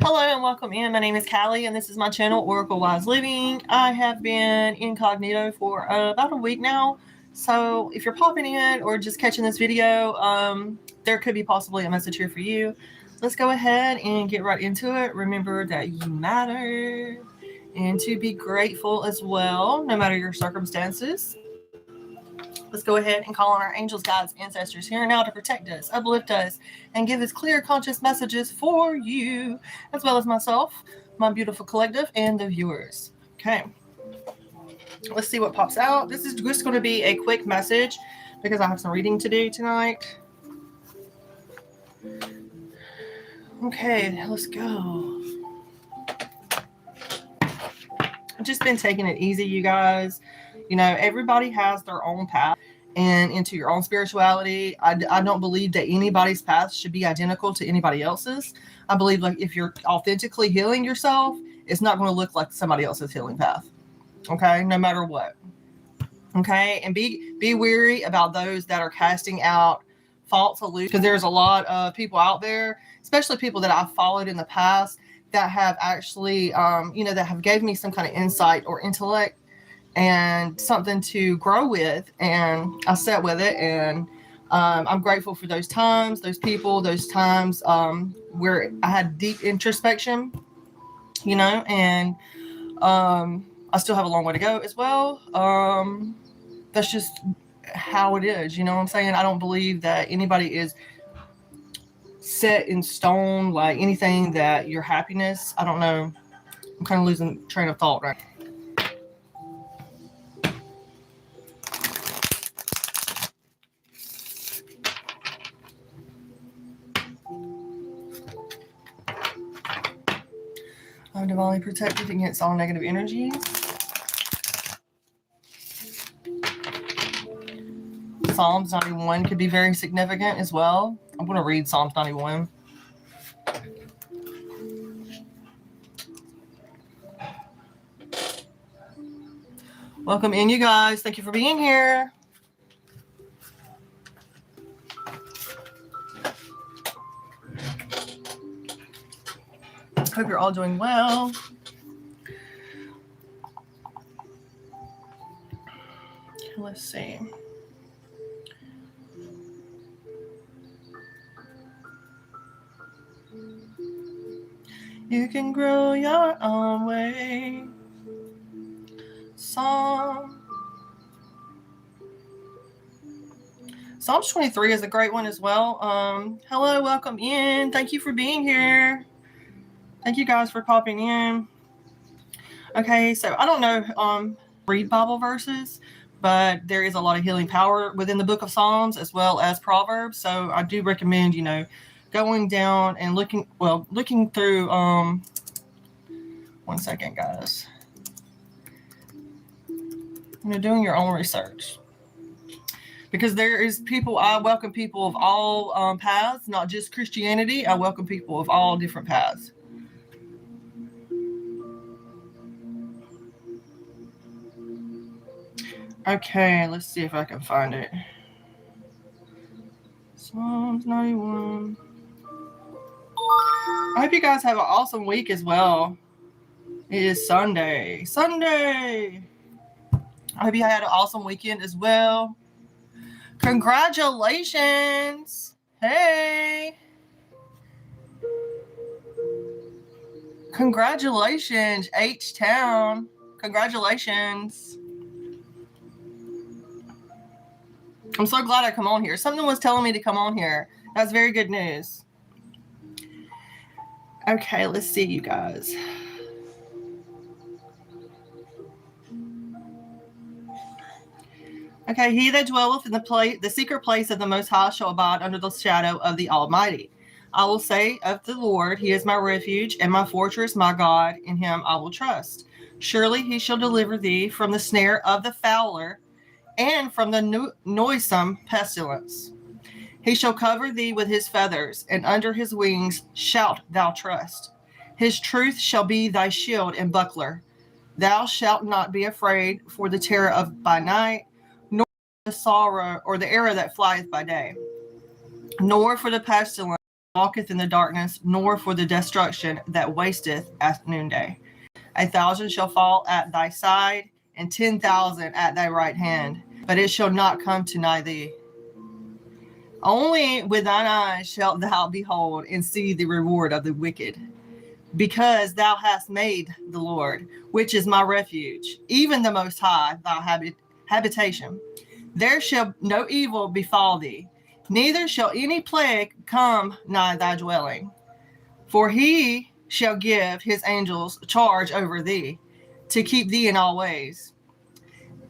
Hello and welcome in. My name is Callie and this is my channel, Oracle Wise Living. I have been incognito for about a week now. So if you're popping in or just catching this video, there could be possibly a message here for you. Let's go ahead and get right into it. Remember that you matter and to be grateful as well, no matter your circumstances. Let's go ahead and call on our angels, guides, ancestors here and now to protect us, uplift us, and give us clear, conscious messages for you, as well as myself, my beautiful collective, and the viewers. Okay. Let's see what pops out. This is just going to be a quick message because I have some reading to do tonight. Okay, let's go. I've just been taking it easy, you guys. You know, everybody has their own path and into your own spirituality. I don't believe that anybody's path should be identical to anybody else's. I believe like if you're authentically healing yourself, it's not going to look like somebody else's healing path. Okay, no matter what. Okay, and be wary about those that are casting out false illusions, because there's a lot of people out there, especially people that I've followed in the past, that have actually, that have gave me some kind of insight or intellect and something to grow with, and I sat with it, and I'm grateful for those times, those people, those times where I had deep introspection, and I still have a long way to go as well. That's just how it is, you know what I'm saying? I don't believe that anybody is set in stone, like anything that your happiness, I don't know, I'm kind of losing train of thought right now. I'm divinely protected against all negative energies. Psalms 91 could be very significant as well. I'm going to read Psalms 91. Welcome in, you guys. Thank you for being here. Hope you're all doing well. Let's see. You can grow your own way. Psalms 23 is a great one as well. Hello, welcome in. Thank you for being here. Thank you guys for popping in. Okay, so I don't know read Bible verses, but there is a lot of healing power within the book of Psalms as well as Proverbs. So I do recommend, going down and looking through, one second, guys. Doing your own research. Because there is people, I welcome people of all paths, not just Christianity. I welcome people of all different paths. Okay, let's see if I can find it. Psalms 91. I hope you guys have an awesome week as well. It is Sunday. I hope you had an awesome weekend as well. Congratulations. Hey. Congratulations, H-Town. Congratulations. I'm so glad I come on here. Something was telling me to come on here. That's very good news. Okay, let's see, you guys. Okay, he that dwelleth in the secret place of the Most High shall abide under the shadow of the Almighty. I will say of the Lord, he is my refuge and my fortress, my God, in him I will trust. Surely he shall deliver thee from the snare of the fowler and from the noisome pestilence. He shall cover thee with his feathers, and under his wings shalt thou trust. His truth shall be thy shield and buckler. Thou shalt not be afraid for the terror of by night, nor the sorrow or the arrow that flieth by day, nor for the pestilence walketh in the darkness, nor for the destruction that wasteth at noonday. 1,000 shall fall at thy side, and 10,000 at thy right hand, but it shall not come to nigh thee. Only with thine eyes shalt thou behold and see the reward of the wicked, because thou hast made the Lord, which is my refuge, even the Most High, thy habitation. There shall no evil befall thee, neither shall any plague come nigh thy dwelling. For he shall give his angels charge over thee, to keep thee in all ways.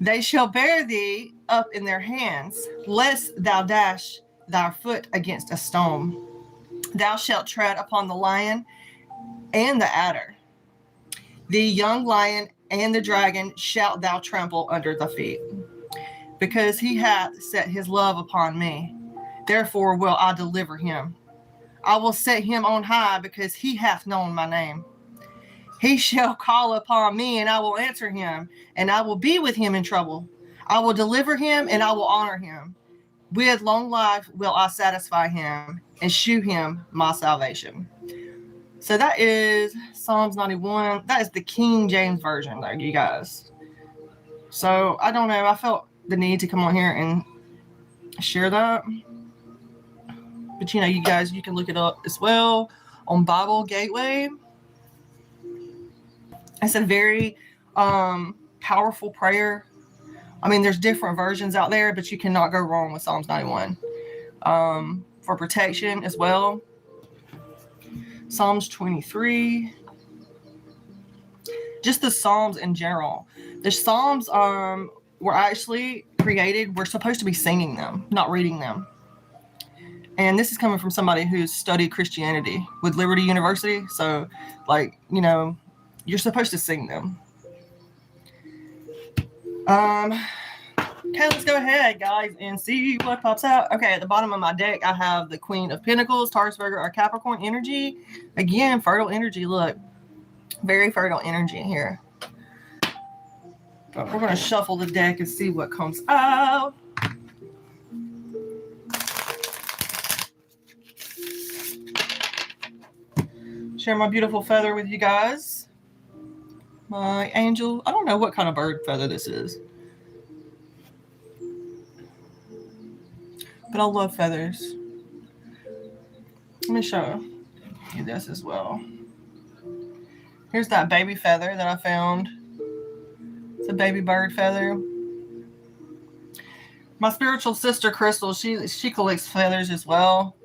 They shall bear thee up in their hands, lest thou dash thy foot against a stone. Thou shalt tread upon the lion and the adder. The young lion and the dragon shalt thou trample under the feet. Because he hath set his love upon me, therefore will I deliver him. I will set him on high, because he hath known my name. He shall call upon me, and I will answer him, and I will be with him in trouble. I will deliver him, and I will honor him. With long life will I satisfy him, and shew him my salvation. So that is Psalms 91. That is the King James Version, though, you guys. So I don't know. I felt the need to come on here and share that. But you know, you guys, you can look it up as well on Bible Gateway. It's a very powerful prayer. I mean, there's different versions out there, but you cannot go wrong with Psalms 91. For protection as well. Psalms 23. Just the Psalms in general. The Psalms were actually created, we're supposed to be singing them, not reading them. And this is coming from somebody who's studied Christianity with Liberty University. So, like, you know, you're supposed to sing them. Okay, let's go ahead, guys, and see what pops out. Okay, at the bottom of my deck, I have the Queen of Pentacles, Taurus, Virgo, or Capricorn energy. Again, fertile energy. Look, very fertile energy here. But we're going to shuffle the deck and see what comes out. Share my beautiful feather with you guys. My angel. I don't know what kind of bird feather this is. But I love feathers. Let me show you this as well. Here's that baby feather that I found. It's a baby bird feather. My spiritual sister, Crystal, she collects feathers as well.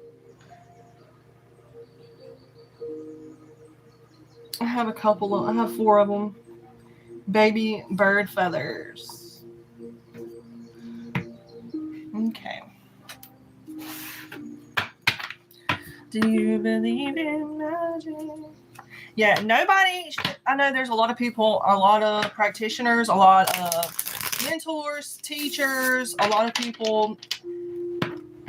I have a couple of, I have 4 of them. Baby bird feathers. Okay. Do you believe in magic? Yeah, nobody, I know there's a lot of people, a lot of practitioners, a lot of mentors, teachers, a lot of people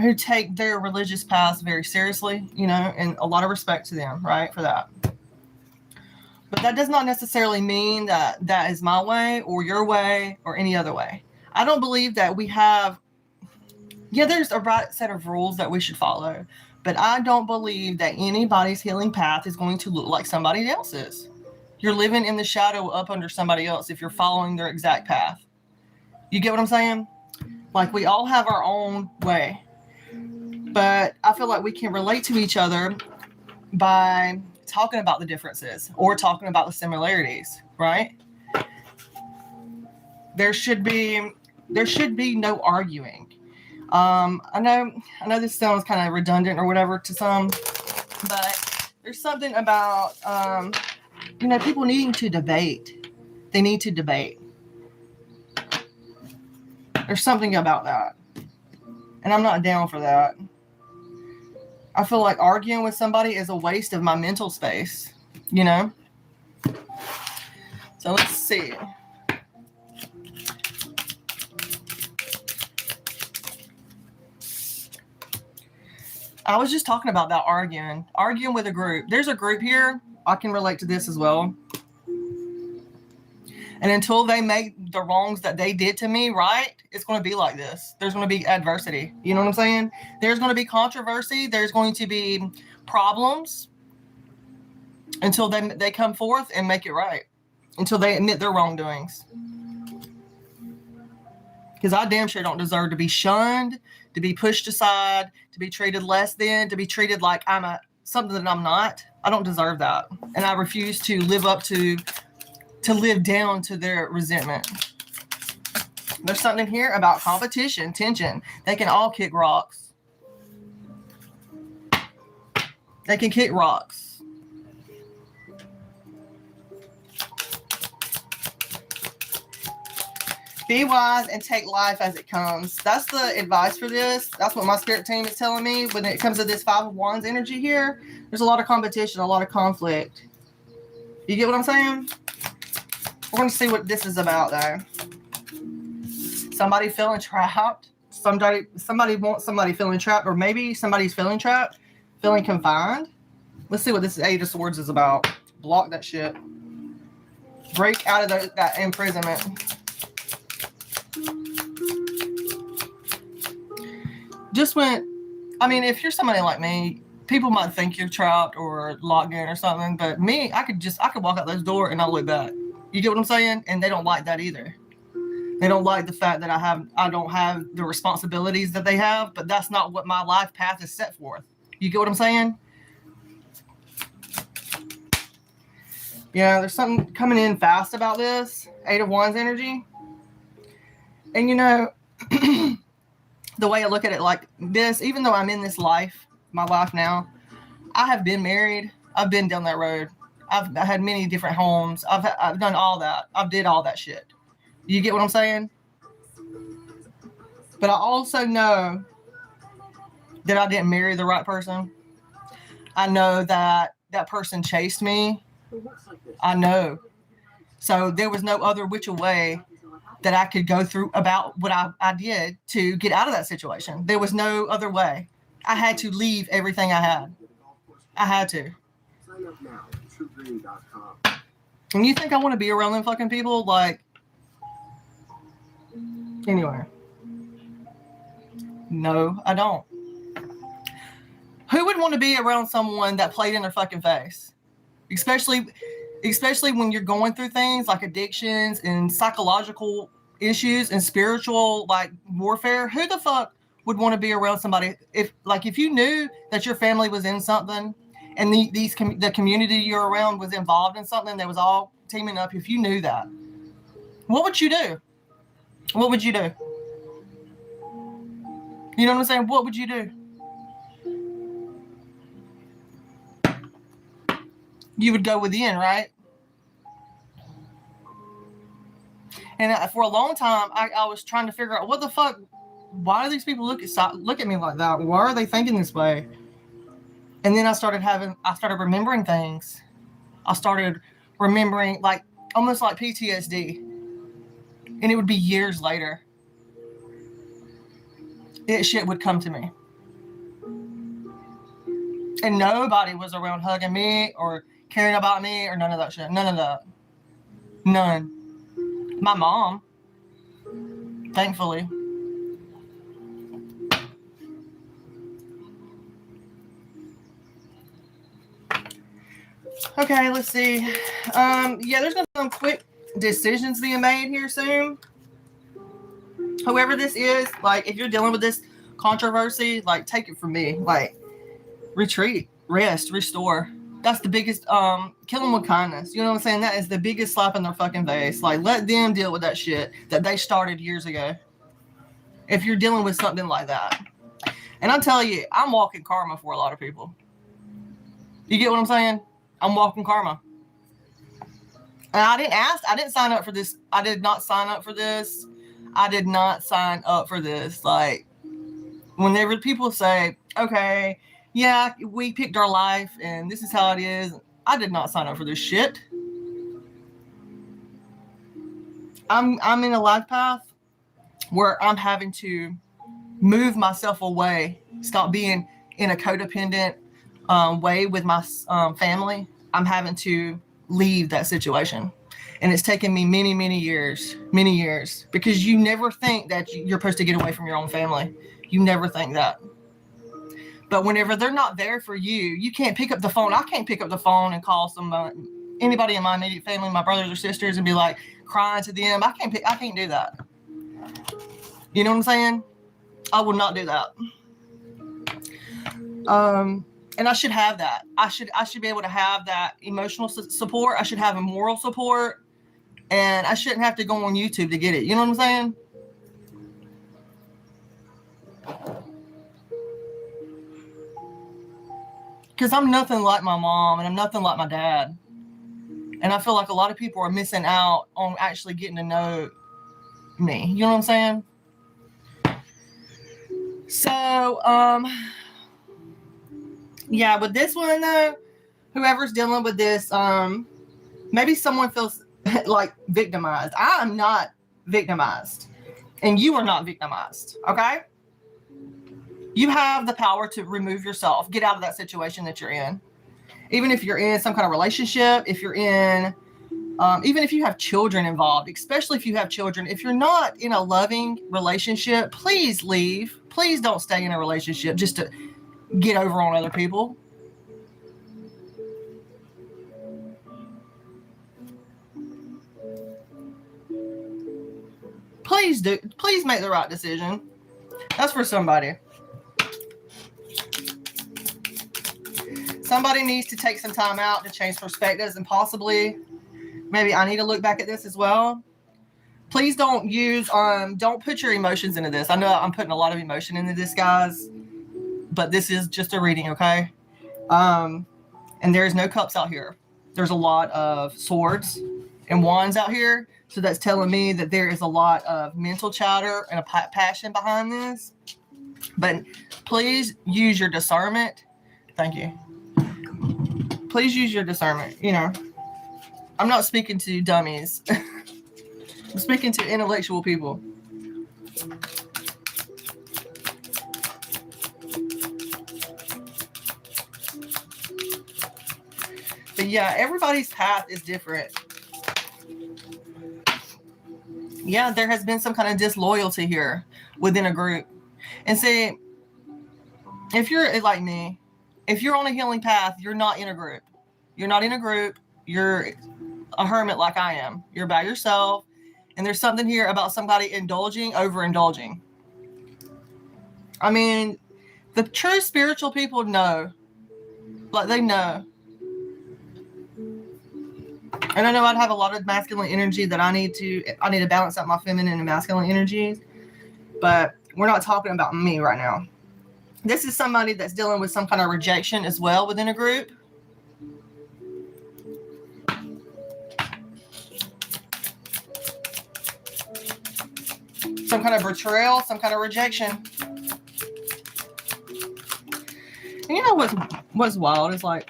who take their religious paths very seriously, you know, and a lot of respect to them, right, for that. But that does not necessarily mean that that is my way or your way or any other way. I don't believe that we have, yeah, there's a right set of rules that we should follow. But I don't believe that anybody's healing path is going to look like somebody else's. You're living in the shadow up under somebody else if you're following their exact path. You get what I'm saying? Like, we all have our own way. But I feel like we can relate to each other by talking about the differences or talking about the similarities, right? There should be no arguing. I know this sounds kind of redundant or whatever to some, but there's something about, you know, people needing to debate. They need to debate. There's something about that. And I'm not down for that. I feel like arguing with somebody is a waste of my mental space, you know? So let's see. I was just talking about that arguing with a group. There's a group here. I can relate to this as well. And until they make the wrongs that they did to me right, it's going to be like this. There's going to be adversity. You know what I'm saying? There's going to be controversy. There's going to be problems until they come forth and make it right, until they admit their wrongdoings. Because I damn sure don't deserve to be shunned, to be pushed aside, to be treated less than, to be treated like I'm something that I'm not. I don't deserve that. And I refuse to live up to live down to their resentment. There's something here about competition, tension. They can all kick rocks. They can kick rocks. Be wise and take life as it comes. That's the advice for this. That's what my spirit team is telling me when it comes to this Five of Wands energy here. There's a lot of competition, a lot of conflict. You get what I'm saying? We're going to see what this is about, though. Somebody feeling trapped. Somebody wants somebody feeling trapped, or maybe somebody's feeling trapped, feeling confined. Let's see what this Eight of Swords is about. Block that shit. Break out of that imprisonment. Just when, I mean, if you're somebody like me, people might think you're trapped or locked in or something, but me, I could walk out this door and not look back. You get what I'm saying? And they don't like that either. They don't like the fact that I don't have the responsibilities that they have, but that's not what my life path is set forth. You get what I'm saying? Yeah, there's something coming in fast about this. Eight of Wands energy. And you know, the way I look at it like this, even though I'm in this life, my life now, I have been married. I've been down that road. I've had many different homes. I've done all that. I've did all that shit. You get what I'm saying? But I also know that I didn't marry the right person. I know that that person chased me. I know. So there was no other which way that I could go through about what I did to get out of that situation. There was no other way. I had to leave everything I had. I had to. Sign up now. TrueGreen.com. And you think I want to be around them fucking people? Like, anyway. No, I don't. Who would want to be around someone that played in their fucking face? Especially when you're going through things like addictions and psychological issues and spiritual like warfare. Who the fuck would want to be around somebody if you knew that your family was in something and the community you're around was involved in something that was all teaming up? If you knew that, what would you do? What would you do? You know what I'm saying? What would you do? You would go within, right? And for a long time, I was trying to figure out what the fuck. Why do these people look at me like that? Why are they thinking this way? And then I started remembering things. I started remembering like almost like PTSD, and it would be years later. Shit would come to me, and nobody was around hugging me or caring about me or none of that shit. None of that. None. My mom, thankfully. Okay, let's see. Yeah, there's gonna be some quick decisions being made here soon. Whoever this is, like, if you're dealing with this controversy, like, take it from me. Like, retreat, rest, restore. That's the biggest, kill them with kindness. You know what I'm saying? That is the biggest slap in their fucking face. Like, let them deal with that shit that they started years ago. If you're dealing with something like that. And I'll tell you, I'm walking karma for a lot of people. You get what I'm saying? I'm walking karma. And I didn't sign up for this. I did not sign up for this. I did not sign up for this. Like, whenever people say, okay, yeah, we picked our life and this is how it is. I did not sign up for this shit. I'm in a life path where I'm having to move myself away, stop being in a codependent way with my family. I'm having to leave that situation. And it's taken me many, many years, because you never think that you're supposed to get away from your own family. You never think that. But whenever they're not there for you, you can't pick up the phone. I can't pick up the phone and call anybody in my immediate family, my brothers or sisters, and be like crying to them. I can't do that. You know what I'm saying? I will not do that. And I should have that. I should be able to have that emotional support. I should have a moral support, and I shouldn't have to go on YouTube to get it. You know what I'm saying? Because I'm nothing like my mom, and I'm nothing like my dad. And I feel like a lot of people are missing out on actually getting to know me. You know what I'm saying? So, yeah, with this one though, whoever's dealing with this, maybe someone feels like victimized. I am not victimized, and you are not victimized. Okay? You have the power to remove yourself, get out of that situation that you're in. Even if you're in some kind of relationship, if you're in, even if you have children involved, especially if you have children, if you're not in a loving relationship, please leave. Please don't stay in a relationship just to get over on other people. Please make the right decision. That's for somebody. Somebody needs to take some time out to change perspectives, and possibly maybe I need to look back at this as well. Please don't don't put your emotions into this. I know I'm putting a lot of emotion into this, guys, but this is just a reading, okay? And there's no cups out here. There's a lot of swords and wands out here. So that's telling me that there is a lot of mental chatter and a passion behind this. But please use your discernment. Thank you. Please use your discernment. You know, I'm not speaking to dummies. I'm speaking to intellectual people. But yeah, everybody's path is different. Yeah, there has been some kind of disloyalty here within a group. And see, if you're like me, if you're on a healing path, you're not in a group. You're not in a group. You're a hermit like I am. You're by yourself. And there's something here about somebody overindulging. I mean, the true spiritual people know. Like, they know. And I know I'd have a lot of masculine energy that I need to balance out my feminine and masculine energies. But we're not talking about me right now. This is somebody that's dealing with some kind of rejection as well within a group. Some kind of betrayal, some kind of rejection. And you know what's wild is, like,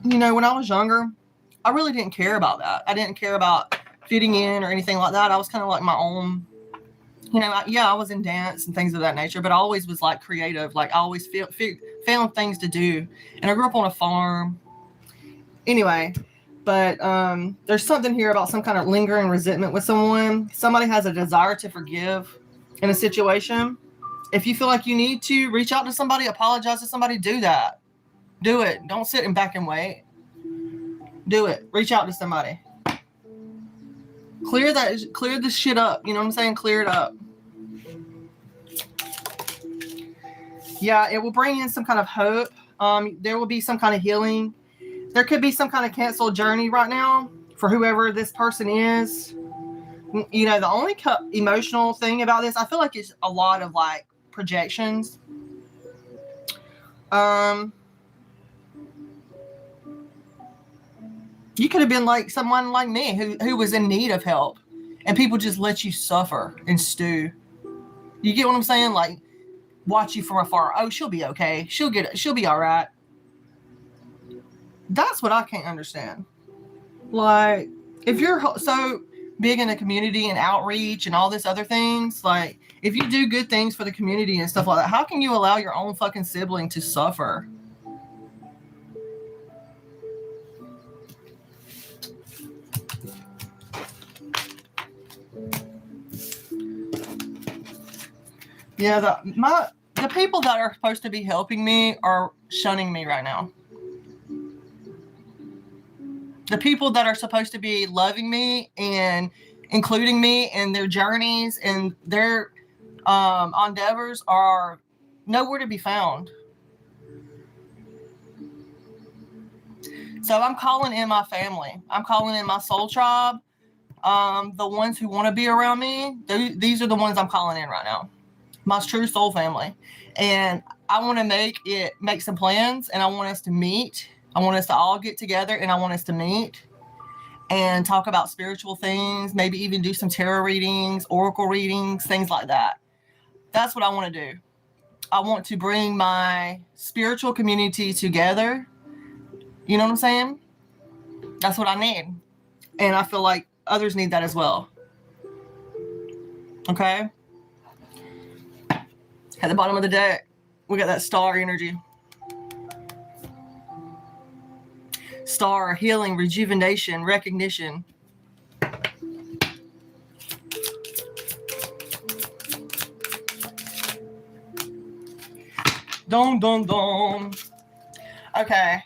you know, when I was younger, I really didn't care about that. I didn't care about fitting in or anything like that. I was kind of like my own, you know, I was in dance and things of that nature, but I always was like creative. Like, I always found things to do. And I grew up on a farm. Anyway, but there's something here about some kind of lingering resentment with someone. Somebody has a desire to forgive in a situation. If you feel like you need to reach out to somebody, apologize to somebody, do that. Do it. Don't sit and back and wait. Do it. Reach out to somebody. Clear this shit up. You know what I'm saying? Clear it up. Yeah, it will bring in some kind of hope. There will be some kind of healing. There could be some kind of canceled journey right now for whoever this person is. You know, the only emotional thing about this, I feel like it's a lot of like projections. You could have been like someone like me who was in need of help, and people just let you suffer and stew. You get what I'm saying? Like, watch you from afar. Oh, she'll be okay. She'll be all right. That's what I can't understand. Like, if you're so big in the community and outreach and all this other things, like, if you do good things for the community and stuff like that, how can you allow your own fucking sibling to suffer? Yeah, the The people that are supposed to be helping me are shunning me right now. The people that are supposed to be loving me and including me in their journeys and their endeavors are nowhere to be found. So I'm calling in my family. I'm calling in my soul tribe. The ones who want to be around me. These are the ones I'm calling in right now. My true soul family. And I want to make some plans, and I want us to meet. I want us to all get together, and I want us to meet and talk about spiritual things, maybe even do some tarot readings, oracle readings, things like that. That's what I want to do. I want to bring my spiritual community together. You know what I'm saying? That's what I need. And I feel like others need that as well. Okay? At the bottom of the deck, we got that star energy. Star, healing, rejuvenation, recognition. Dum, dum, dum. Okay.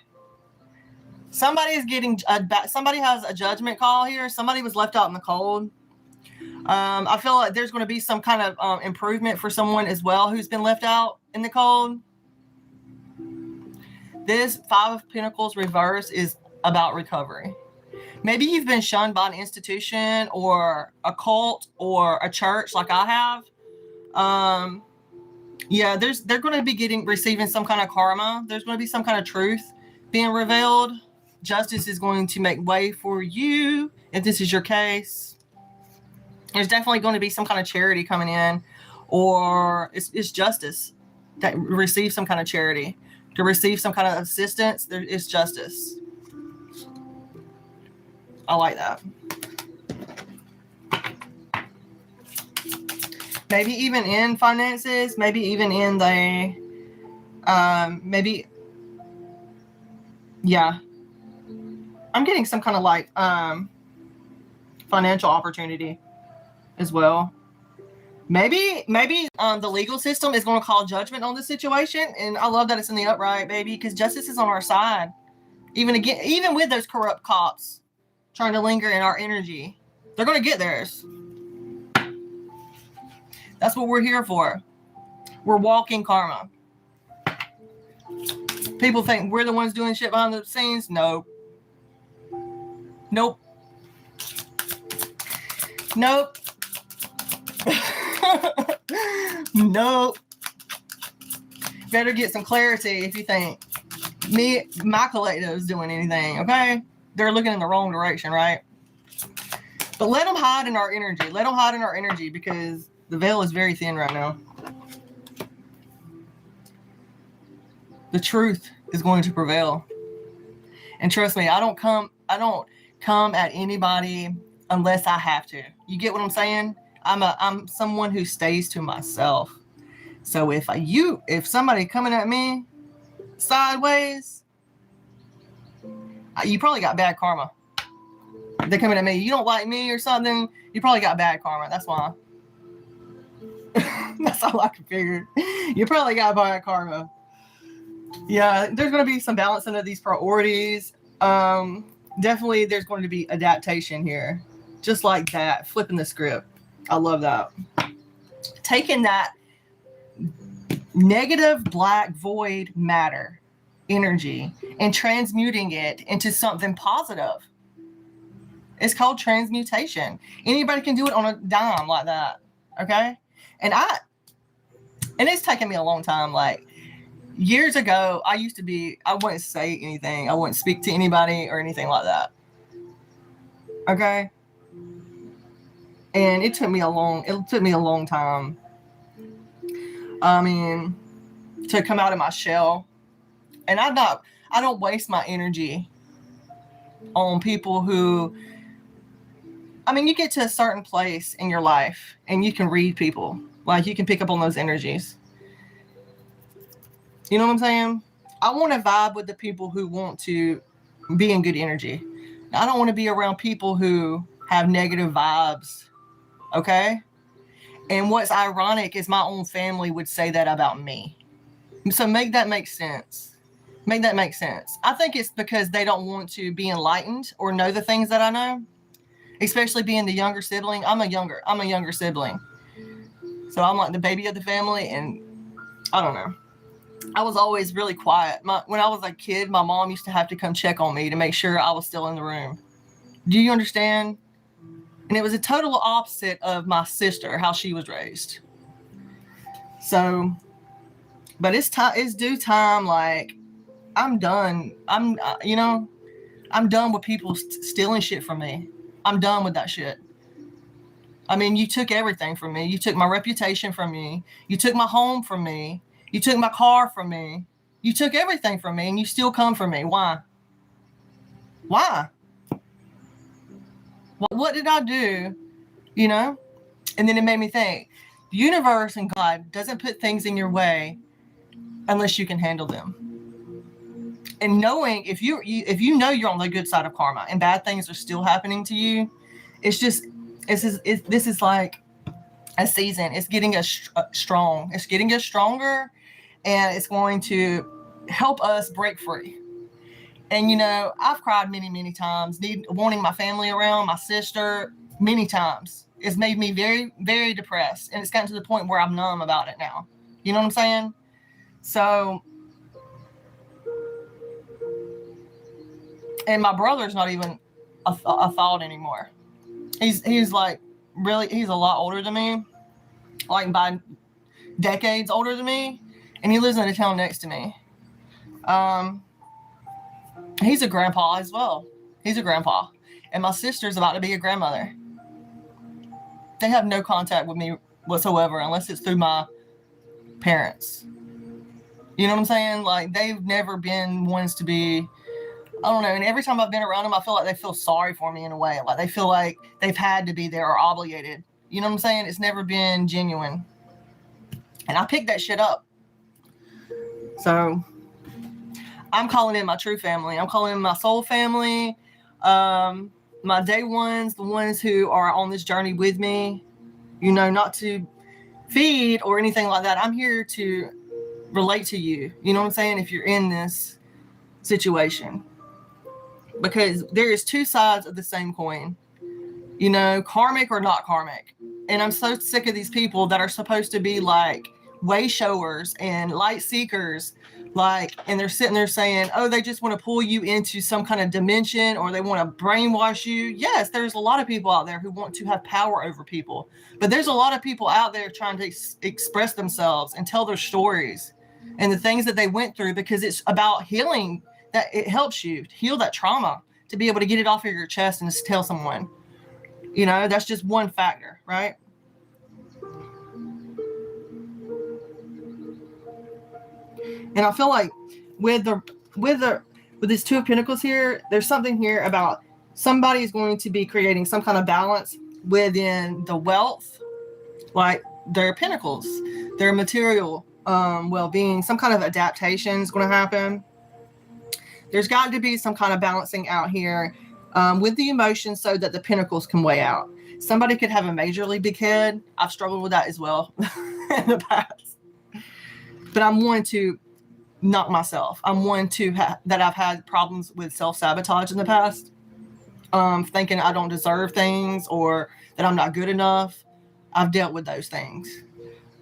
Somebody has a judgment call here. Somebody was left out in the cold. I feel like there's going to be some kind of improvement for someone as well who's been left out in the cold. This Five of Pentacles reverse is about recovery. Maybe you've been shunned by an institution or a cult or a church like I have. Yeah, they're going to be receiving some kind of karma. There's going to be some kind of truth being revealed. Justice is going to make way for you if this is your case. There's definitely going to be some kind of charity coming in, or it's justice that receives some kind of charity. To receive some kind of assistance, there is justice. I like that. Maybe even in finances, maybe even in the, yeah. I'm getting some kind of like financial opportunity as well. Maybe the legal system is going to call judgment on the situation, and I love that it's in the upright, baby, because justice is on our side. Even with those corrupt cops trying to linger in our energy, they're going to get theirs. That's what we're here for. We're walking karma. People think we're the ones doing shit behind the scenes. Nope. Nope. Nope. Nope. Better get some clarity if you think my collective is doing anything, okay? They're looking in the wrong direction, right? But let them hide in our energy. Let them hide in our energy because the veil is very thin right now. The truth is going to prevail. And trust me, I don't come at anybody unless I have to. You get what I'm saying? I'm someone who stays to myself. So if somebody coming at me sideways, you probably got bad karma. If they're coming at me, you don't like me or something, you probably got bad karma. That's why. That's all I can figure. You probably got bad karma. Yeah, there's going to be some balancing of these priorities. Definitely there's going to be adaptation here. Just like that. Flipping the script. I love that. Taking that negative black void matter energy and transmuting it into something positive. It's called transmutation. Anybody can do it on a dime like that. Okay? And it's taken me a long time. Like years ago, I wouldn't say anything. I wouldn't speak to anybody or anything like that. Okay? And it took me a long time. I mean, to come out of my shell. And I don't waste my energy on people who, you get to a certain place in your life and you can read people. Like you can pick up on those energies. You know what I'm saying? I want to vibe with the people who want to be in good energy. I don't want to be around people who have negative vibes. Okay? And what's ironic is my own family would say that about me. So make that make sense. Make that make sense. I think it's because they don't want to be enlightened or know the things that I know, especially being the younger sibling. I'm a younger sibling. So I'm like the baby of the family, and I don't know. I was always really quiet. When I was a kid, my mom used to have to come check on me to make sure I was still in the room. Do you understand? And it was a total opposite of my sister, how she was raised. So, but it's due time. Like, I'm done. I'm done with people stealing shit from me. I'm done with that shit. I mean, you took everything from me. You took my reputation from me. You took my home from me. You took my car from me. You took everything from me, and you still come for me. Why? Why? What did I do? You know? And then it made me think, the universe and God doesn't put things in your way unless you can handle them. And knowing if you know you're on the good side of karma and bad things are still happening to you, this is like a season. It's getting us strong. It's getting us stronger, and it's going to help us break free. And, you know, I've cried many, many times, wanting my family around, my sister, many times. It's made me very, very depressed. And it's gotten to the point where I'm numb about it now. You know what I'm saying? So, and my brother's not even a thought anymore. He's like, really, he's a lot older than me, like by decades older than me. And he lives in a town next to me. He's a grandpa as well. He's a grandpa. And my sister's about to be a grandmother. They have no contact with me whatsoever unless it's through my parents. You know what I'm saying? Like, they've never been ones to be, I don't know. And every time I've been around them, I feel like they feel sorry for me in a way. Like, they feel like they've had to be there or obligated. You know what I'm saying? It's never been genuine. And I picked that shit up. So I'm calling in my true family. I'm calling in my soul family. My day ones, the ones who are on this journey with me, you know, not to feed or anything like that. I'm here to relate to you. You know what I'm saying? If you're in this situation, because there is two sides of the same coin, you know, karmic or not karmic. And I'm so sick of these people that are supposed to be like way showers and light seekers, like, and they're sitting there saying, oh, they just want to pull you into some kind of dimension, or they want to brainwash you. Yes, there's a lot of people out there who want to have power over people, but there's a lot of people out there trying to express themselves and tell their stories and the things that they went through, because it's about healing. That it helps you heal that trauma, to be able to get it off of your chest and just tell someone. You know, that's just one factor, right? And I feel like with this Two of Pentacles here, there's something here about somebody is going to be creating some kind of balance within the wealth, like their pentacles, their material well-being. Some kind of adaptation is going to happen. There's got to be some kind of balancing out here with the emotions so that the pentacles can weigh out. Somebody could have a majorly big head. I've struggled with that as well in the past. But I'm one to knock myself. I'm one to that I've had problems with self-sabotage in the past. Thinking I don't deserve things or that I'm not good enough. I've dealt with those things.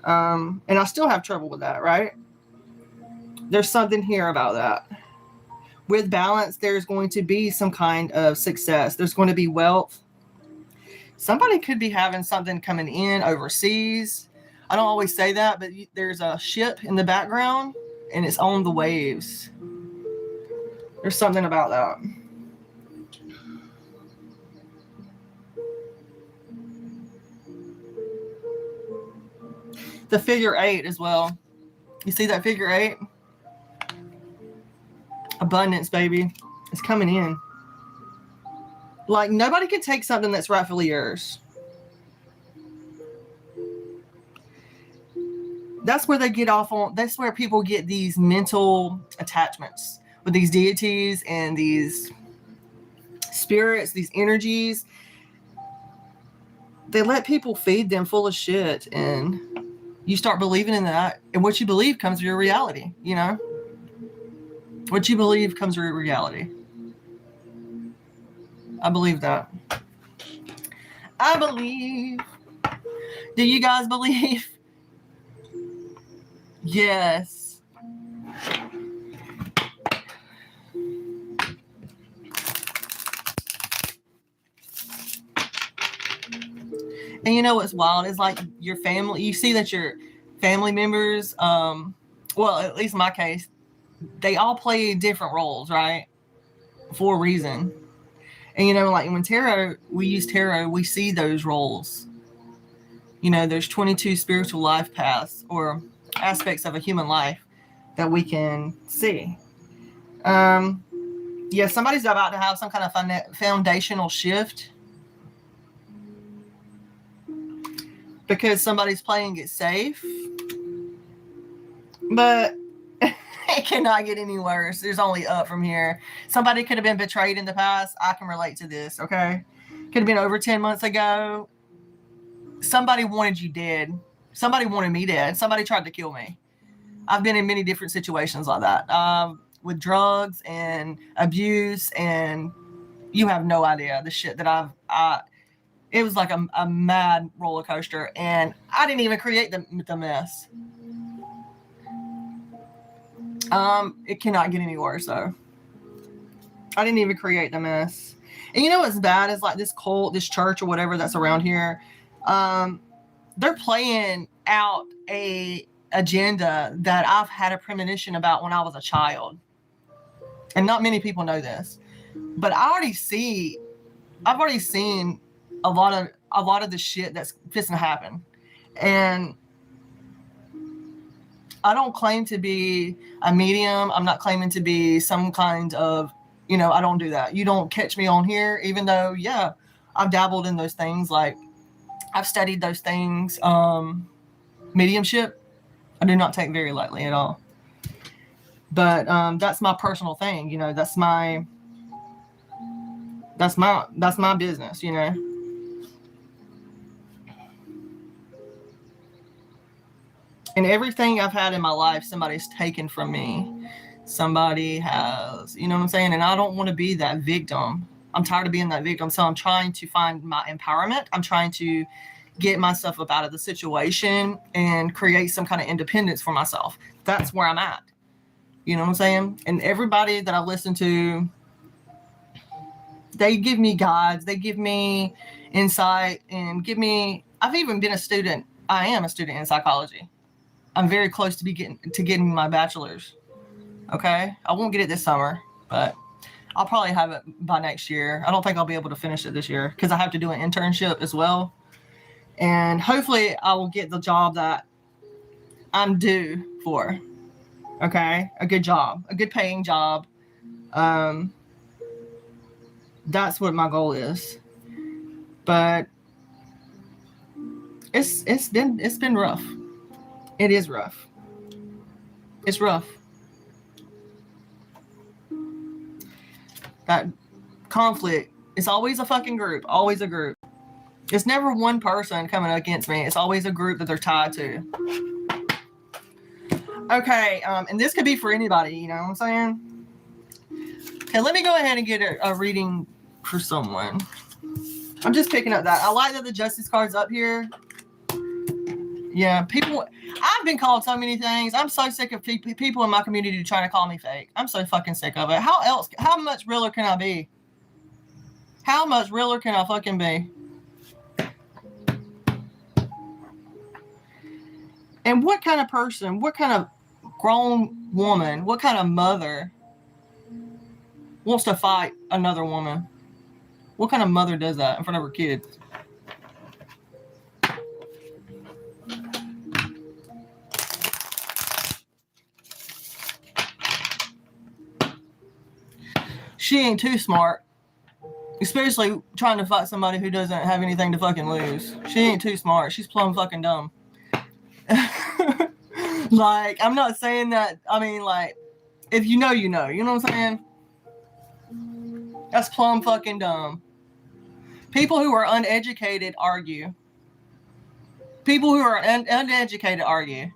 And I still have trouble with that, right? There's something here about that. With balance, there's going to be some kind of success. There's going to be wealth. Somebody could be having something coming in overseas. I don't always say that, but there's a ship in the background and it's on the waves. There's something about that. The figure 8 as well. You see that figure 8? Abundance, baby. It's coming in. Like, nobody can take something that's rightfully yours. That's where they get off on. That's where people get these mental attachments with these deities and these spirits, these energies. they let people feed them full of shit, and you start believing in that, and what you believe comes to your reality, you know? What you believe comes to your reality. I believe that. I believe. Do you guys believe? Yes. And you know what's wild is like your family, you see that your family members, well, at least in my case, they all play different roles, right? For a reason. And you know, like when we use tarot, we see those roles. You know, there's 22 spiritual life paths or aspects of a human life that we can see. Yeah, somebody's about to have some kind of foundational shift because somebody's playing it safe. But it cannot get any worse. There's only up from here. Somebody could have been betrayed in the past. I can relate to this, okay? Could have been over 10 months ago. Somebody wanted you dead. Somebody wanted me dead. Somebody tried to kill me. I've been in many different situations like that. With drugs and abuse, and you have no idea the shit that it was like a mad roller coaster, and I didn't even create the mess. It cannot get any worse though. I didn't even create the mess. And you know what's bad is like this cult, this church or whatever that's around here. They're playing out a agenda that I've had a premonition about when I was a child. And not many people know this, but I've already seen a lot of the shit that's fixing to happen. And I don't claim to be a medium. I'm not claiming to be some kind of, you know, I don't do that. You don't catch me on here, even though, yeah, I've dabbled in those things. Like I've studied those things. Mediumship, I do not take very lightly at all. But that's my personal thing, you know, that's my business, you know. And everything I've had in my life, somebody's taken from me. Somebody has, you know what I'm saying? And I don't want to be that victim. I'm tired of being that victim. So I'm trying to find my empowerment. I'm trying to get myself up out of the situation and create some kind of independence for myself. That's where I'm at. You know what I'm saying? And everybody that I listen to, they give me guides. They give me insight and I've even been a student. I am a student in psychology. I'm very close to getting my bachelor's. Okay. I won't get it this summer, but I'll probably have it by next year. I don't think I'll be able to finish it this year because I have to do an internship as well. And hopefully I will get the job that I'm due for. Okay. A good job, a good paying job. That's what my goal is. But it's been rough. It is rough. It's rough. That conflict, it's always a fucking group, always a group. It's never one person coming against me. It's always a group that they're tied to. Okay, and this could be for anybody, you know what I'm saying? Okay, let me go ahead and get a reading for someone. I'm just picking up that. I like that the Justice card's up here. Yeah, I've been called so many things. I'm so sick of people in my community trying to call me fake. I'm so fucking sick of it. How much realer can I be? How much realer can I fucking be? And what kind of person, what kind of grown woman, what kind of mother wants to fight another woman? What kind of mother does that in front of her kids? She ain't too smart. Especially trying to fight somebody who doesn't have anything to fucking lose. She ain't too smart. She's plumb fucking dumb. Like, I'm not saying that. I mean, like, if you know, you know. You know what I'm saying? That's plumb fucking dumb. People who are uneducated argue. People who are uneducated argue.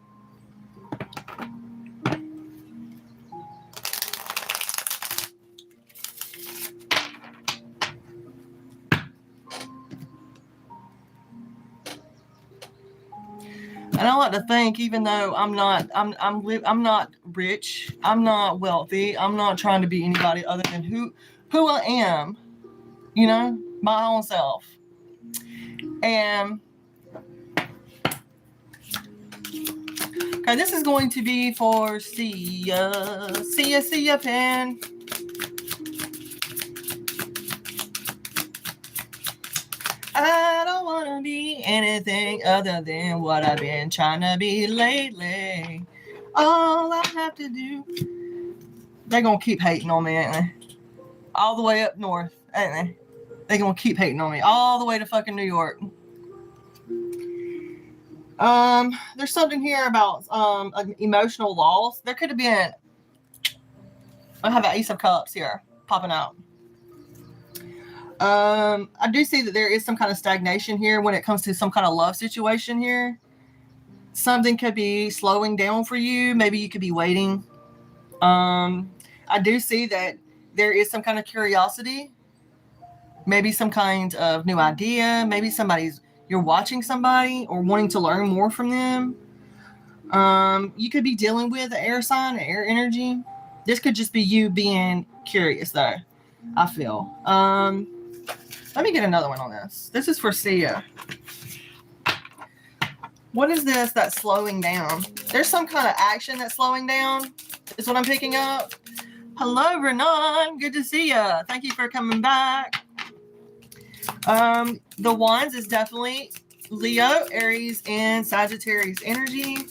And I like to think, even though I'm not rich, I'm not wealthy, I'm not trying to be anybody other than who I am, you know, my own self. And okay, this is going to be for Sia Pen. I don't want to be anything other than what I've been trying to be lately. All I have to do. They're going to keep hating on me, ain't they? All the way up north, ain't they? They're going to keep hating on me. All the way to fucking New York. There's something here about emotional loss. There could have been. I have an Ace of Cups here popping out. I do see that there is some kind of stagnation here when it comes to some kind of love situation here. Something could be slowing down for you. Maybe you could be waiting. I do see that there is some kind of curiosity. Maybe some kind of new idea. Maybe you're watching somebody or wanting to learn more from them. You could be dealing with an air sign, air energy. This could just be you being curious though, I feel. Let me get another one on this. This is for Sia. What is this that's slowing down? There's some kind of action that's slowing down, is what I'm picking up. Hello, Renan. Good to see you. Thank you for coming back. The Wands is definitely Leo, Aries, and Sagittarius energy.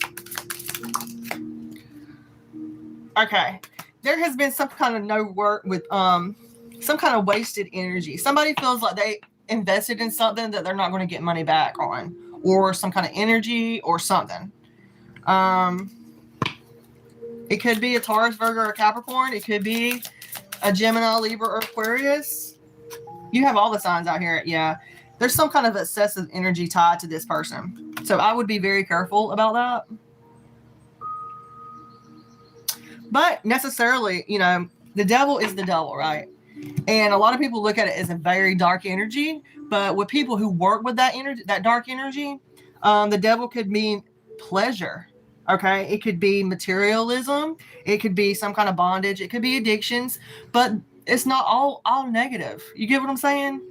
Okay. There has been some kind of no work with some kind of wasted energy. Somebody feels like they invested in something that they're not going to get money back on, or some kind of energy or something. It could be a Taurus, Virgo, or Capricorn. It could be a Gemini, Libra, or Aquarius. You have all the signs out here. Yeah. There's some kind of excessive energy tied to this person. So I would be very careful about that. But necessarily, you know, the devil is the devil, right? And a lot of people look at it as a very dark energy. But with people who work with that energy, that dark energy, the devil could mean pleasure. Okay. It could be materialism. It could be some kind of bondage. It could be addictions. But it's not all negative. You get what I'm saying?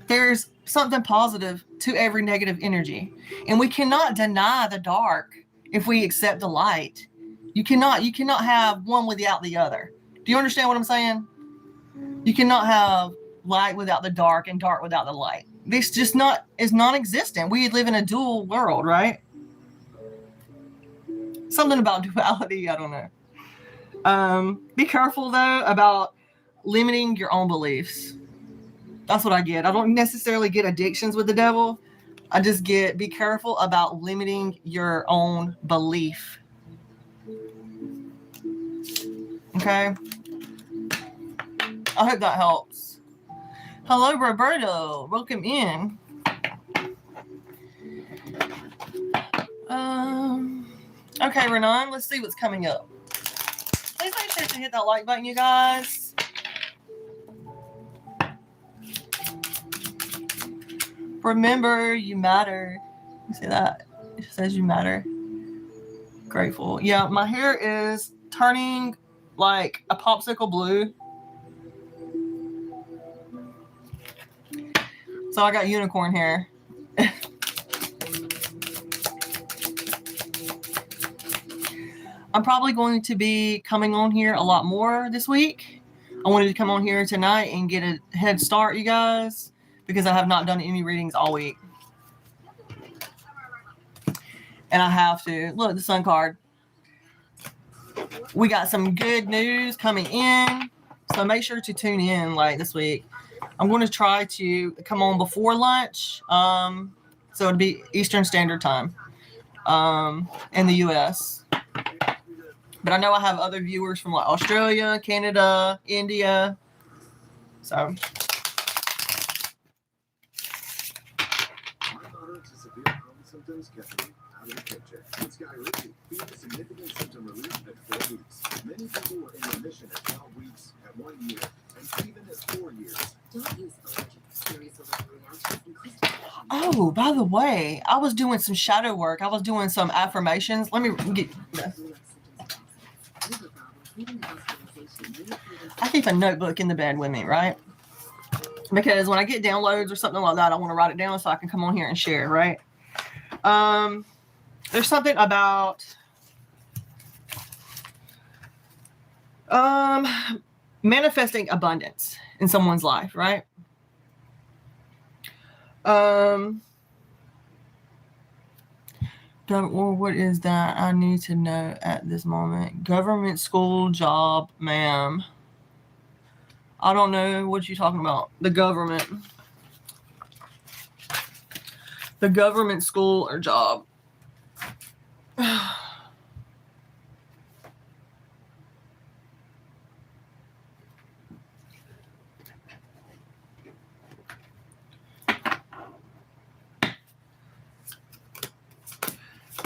There's something positive to every negative energy. And we cannot deny the dark if we accept the light. You cannot have one without the other. Do you understand what I'm saying? You cannot have light without the dark and dark without the light. This just is non-existent. We live in a dual world, right? Something about duality, I don't know. Be careful though about limiting your own beliefs. That's what I get. I don't necessarily get addictions with the devil. I just get be careful about limiting your own belief. Okay. I hope that helps. Hello, Roberto. Welcome in. Okay, Renan, let's see what's coming up. Please make sure to hit that like button, you guys. Remember, you matter. You see that? It says you matter. Grateful. Yeah, my hair is turning like a popsicle blue. So I got unicorn hair. I'm probably going to be coming on here a lot more this week. I wanted to come on here tonight and get a head start, you guys, because I have not done any readings all week. And I have to. Look, the sun card. We got some good news coming in. So make sure to tune in like this week. I'm going to try to come on before lunch. So it'll be Eastern Standard Time in the US. But I know I have other viewers from like Australia, Canada, India. So symptoms kept me out of the picture. It's Guy Ritchie. He had significant symptom relief at 4 weeks. Many people were in remission at 12 weeks, at 1 year, and even at 4 years. Don't use allergic serious allergic reactions and crystal. Oh, by the way, I was doing some shadow work. I was doing some affirmations. Let me get this. I keep a notebook in the bed with me, right? Because when I get downloads or something like that, I want to write it down so I can come on here and share, right? There's something about manifesting abundance in someone's life, right? What is that I need to know at this moment? Government school job, ma'am. I don't know what you're talking about. The government. The government school or job.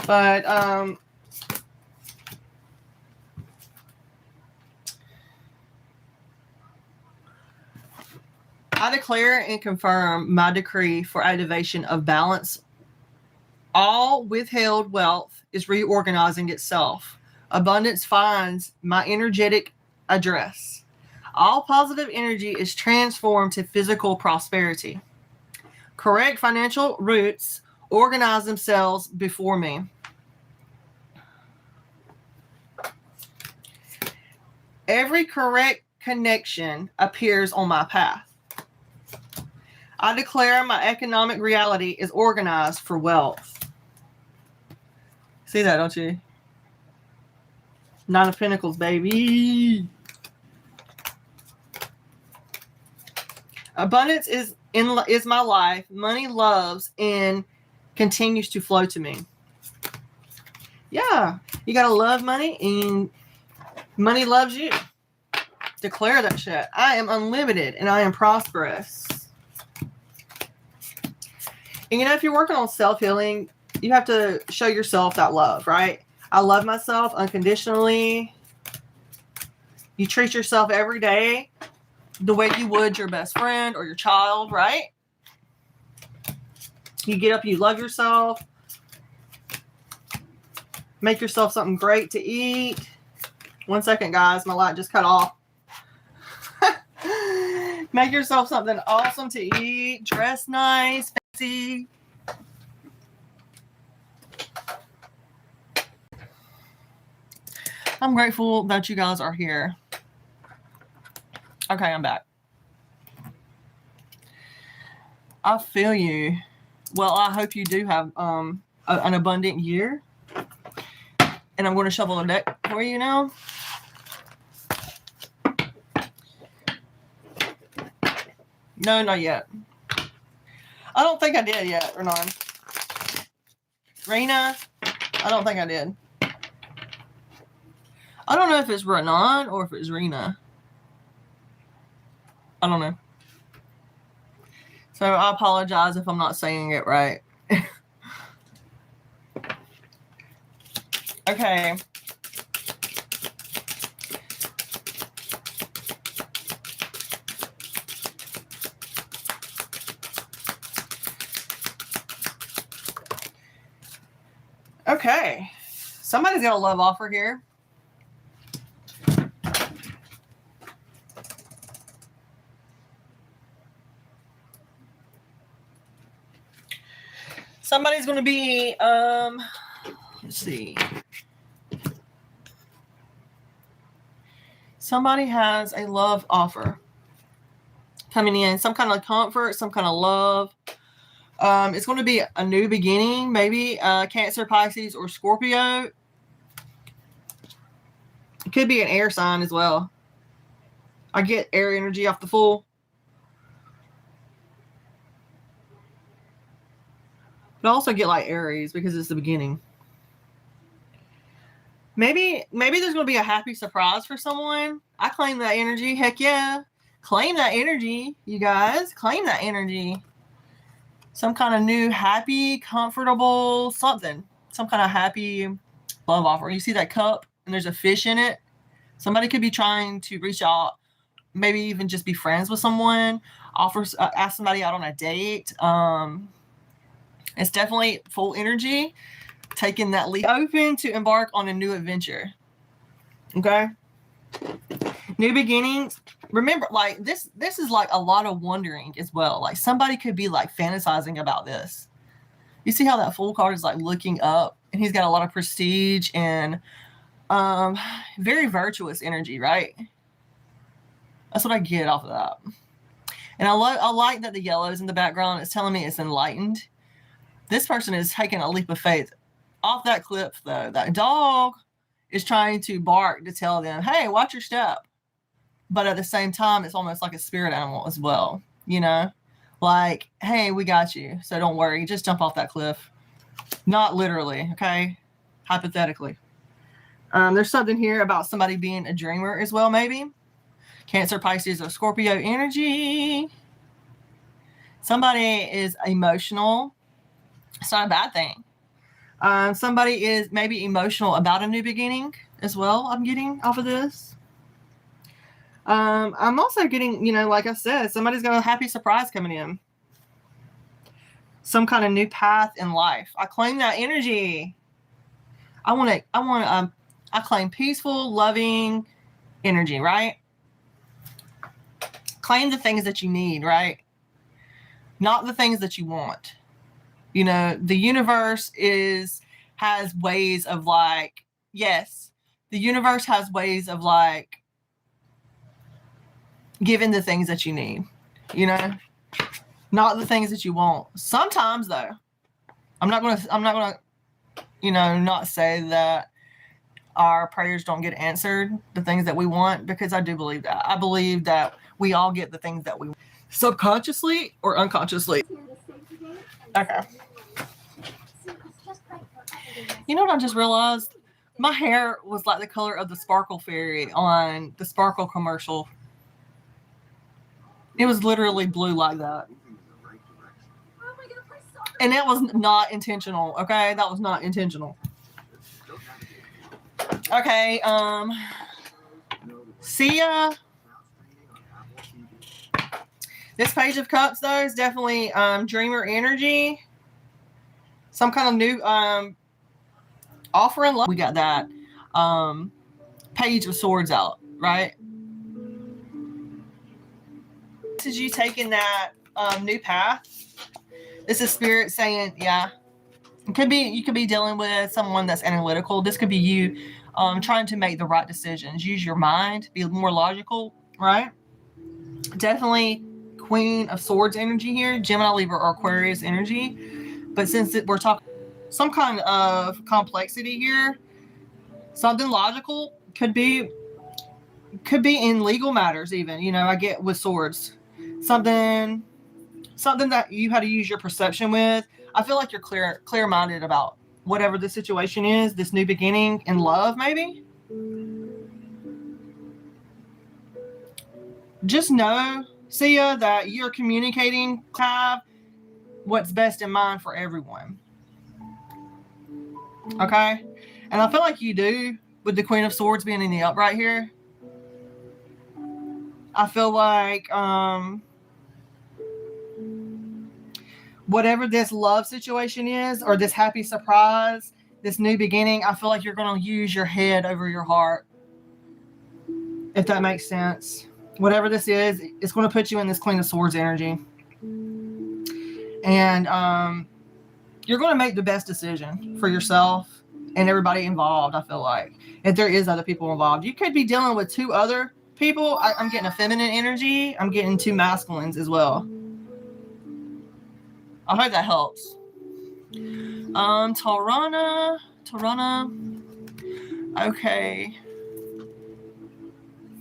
But I declare and confirm my decree for activation of balance. All withheld wealth is reorganizing itself. Abundance finds my energetic address. All positive energy is transformed to physical prosperity. Correct financial roots organize themselves before me. Every correct connection appears on my path. I declare my economic reality is organized for wealth. See that, don't you? Nine of Pentacles, baby. Abundance is my life. Money loves and continues to flow to me. Yeah, you gotta love money and money loves you. Declare that shit. I am unlimited and I am prosperous. And you know, if you're working on self-healing, you have to show yourself that love, right? I love myself unconditionally. You treat yourself every day the way you would your best friend or your child, right? You get up, you love yourself. Make yourself something great to eat. 1 second, guys. My light just cut off. Make yourself something awesome to eat. Dress nice, fancy. I'm grateful that you guys are here. Okay, I'm back. I feel you. Well, I hope you do have an abundant year. And I'm going to shuffle a deck for you now. No, not yet. I don't think I did yet, Renan. Rena, I don't think I did. I don't know if it's Renan or if it's Rena. I don't know. So I apologize if I'm not saying it right. Okay. Okay. Somebody's got a love offer here. Somebody's going to be, let's see. Somebody has a love offer coming in. Some kind of comfort, some kind of love. It's going to be a new beginning, maybe Cancer, Pisces, or Scorpio. It could be an air sign as well. I get air energy off the Fool. But I also get like Aries because it's the beginning. Maybe there's going to be a happy surprise for someone. I claim that energy. Heck yeah. Claim that energy, you guys. Claim that energy. some kind of new, happy, comfortable something. Some kind of happy love offer. You see that cup and there's a fish in it? Somebody could be trying to reach out, maybe even just be friends with someone, ask somebody out on a date. It's definitely full energy, taking that leap, open to embark on a new adventure. Okay? New beginnings. Remember, like this is like a lot of wondering as well. Like somebody could be like fantasizing about this. You see how that Fool card is like looking up, and he's got a lot of prestige and very virtuous energy, right? That's what I get off of that. And I like that the yellows in the background is telling me it's enlightened. This person is taking a leap of faith. Off that clip, though, that dog is trying to bark to tell them, hey, watch your step. But at the same time, it's almost like a spirit animal as well, you know? Like, hey, we got you, so don't worry. Just jump off that cliff. Not literally, okay? Hypothetically. There's something here about somebody being a dreamer as well, maybe. Cancer, Pisces, or Scorpio energy. Somebody is emotional. It's not a bad thing. Somebody is maybe emotional about a new beginning as well, I'm getting off of this. I'm also getting, you know, like I said, somebody's got a happy surprise coming in. Some kind of new path in life. I claim that energy. I claim peaceful, loving energy, right? Claim the things that you need, right? Not the things that you want. You know, the universe has ways of like, yes, the universe has ways of like giving the things that you need, you know, not the things that you want. Sometimes though, I'm not gonna, you know, not say that our prayers don't get answered, the things that we want, because I do believe that. I believe that we all get the things that we want, subconsciously or unconsciously. Okay. You know what I just realized? My hair was like the color of the Sparkle Fairy on the Sparkle commercial. It was literally blue like that. And that was not intentional, okay? That was not intentional. Okay, see ya. This Page of Cups, though, is definitely dreamer energy. Some kind of new offer in love. We got that Page of Swords out, right? This is you taking that new path. This is Spirit saying, yeah. You could be dealing with someone that's analytical. This could be you trying to make the right decisions. Use your mind. Be more logical, right? Definitely Queen of Swords energy here. Gemini, Libra, or Aquarius energy. But since we're talking some kind of complexity here, something logical could be in legal matters even. You know, I get with swords. Something that you had to use your perception with. I feel like you're clear-minded about whatever the situation is, this new beginning in love, maybe. Just know, Sia, that you're communicating, have what's best in mind for everyone. Okay? And I feel like you do, with the Queen of Swords being in the upright here. I feel like whatever this love situation is, or this happy surprise, this new beginning, I feel like you're going to use your head over your heart, if that makes sense. Whatever this is, it's going to put you in this Queen of Swords energy. And you're going to make the best decision for yourself and everybody involved, I feel like. If there is other people involved. You could be dealing with two other people. I'm getting a feminine energy. I'm getting two masculines as well. I hope that helps. Tarana. Okay.